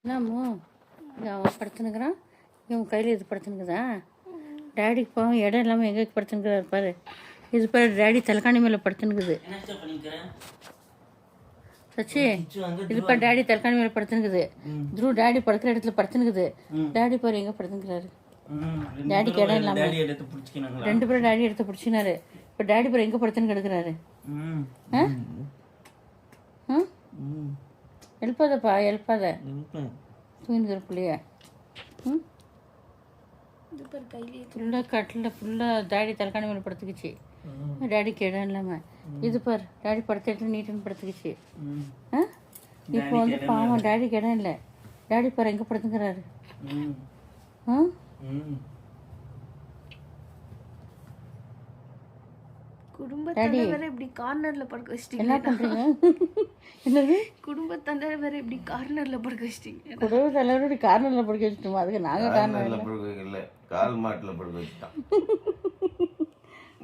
என்னமோ அவன் படுத்துனுக்குறான், இவன் கையில் இது படுத்துனுக்குதா? டேடிக்கு பாவம் இடம் இல்லாமல் எங்கே படுத்துனுக்குறாரு பாரு. இது பாரு, டேடி தலைக்காணி மேலே படுத்துனுக்குது. சச்சி, இது பாரு, டேடி தலைக்காணி மேலே படுத்துனுக்குது. த்ரூ டேடி படுக்கிற இடத்துல படுத்துனுக்குது. டேடி பாரு எங்கே படுத்துனுக்குறாரு. டேடிக்கு இடம் இல்லாமல் ரெண்டு பேரும் டேடி எடுத்து பிடிச்சினாரு. இப்போ டேடி பாரு எங்கே படுத்துன்னு கிடக்குறாரு. எழுப்பாதப்பா, எழுப்பாத. தூங்கிக்கிற பிள்ளைய ஃபுல்லாக கட்டில் ஃபுல்லாக டேடி தலைக்காணி மேலே படுத்துக்கிச்சு. டேடிக்கு இடம் இல்லாமல் இது பார், டேடி படுத்த இடத்துல நீட்டுன்னு படுத்துக்கிச்சு. இப்போ வந்து பாவம் டேடிக்கு இடம் இல்லை. டேடி பாரு எங்கே படுத்துக்கிறாரு. குடும்பத்தாண்ட வேற இப்படி கார்னர்ல படுக்க வச்சிட்டீங்க. என்ன பண்றீங்க? என்னது குடும்பத்தாண்ட வேற இப்படி கார்னர்ல படுக்க வச்சிட்டீங்க. குடும்ப தலைவரோட கார்னர்ல படுக்க வச்சிட்டோம். அதுக்கு நாங்க கார்னர்ல படுக்க வைக்கல, கால் மாட்டுல படுக்க வச்சிட்டோம்.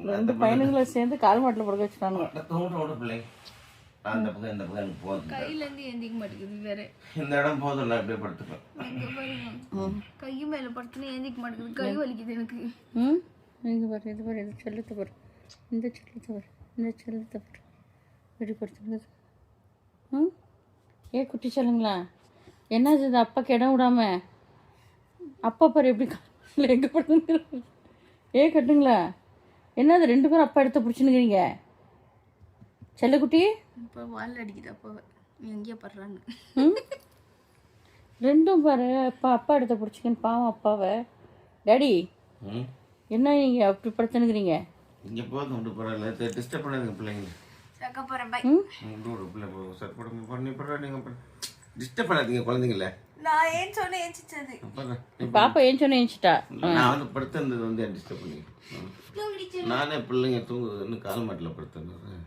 ரெண்டு பையனுங்களை சேர்ந்து கால் மாட்டுல படுக்க வச்சுட்டானுங்க. தூங்கோட பிள்ளை அந்த பக்கம் இந்த பக்கம் எனக்கு போதும். கையில இருந்து எந்திக்க மாட்டேங்குது வேற. இந்த இடம் போதும், அப்படியே படுத்துக்கலாம். கை மேல படுத்துனா எந்திக்க மாட்டேங்குது, கை வலிக்குது எனக்கு. இங்க பாரு, இது பாரு, இது செல்லத்தை பாரு, இந்த செல்லத்தை பாரு, இந்த செல்லத்தை பாரு, எப்படி படுத்துருக்குது. ஏ குட்டி சொல்லுங்களா, என்னது இது? அப்பாக்கு இடம் விடாம அப்பா பாரு எப்படி காலில் எங்கே படுத்துங்கிறாரு. ஏ கட்டுங்களா, என்னது ரெண்டு பேரும் அப்பா எடுத்து பிடிச்சுன்னுக்கிறீங்க. செல்லக்குட்டி இப்போ வால் அடிக்குது அப்பாவை, எங்கேயா படுறாங்க. ரெண்டும் பாரு, அப்பா எடுத்து பிடிச்சிங்கன்னு பாவம் அப்பாவை. டேடி என்ன நீங்கள் அப்படி படுத்துனுக்கிறீங்க? இங்கே போதும், விட்டு போகிறேன். டிஸ்டர்ப் பண்ணாதுங்க பிள்ளைங்க. சக்க போகிறேன் பை. பிள்ளை சார் போடுங்க, பண்ணி போடுறேன். நீங்கள் டிஸ்டர்ப் பண்ணாதீங்க குழந்தைங்கள. நான் ஏன் சொன்னேன் ஏஞ்சிச்சது. பாப்பா ஏன் சொன்ன ஏஞ்சிட்டா. நான் வந்து படுத்திருந்தது வந்து டிஸ்டர்ப் பண்ணி நானே பிள்ளைங்க தூங்குதுன்னு கால் மாட்டில் படுத்திருந்தேன்.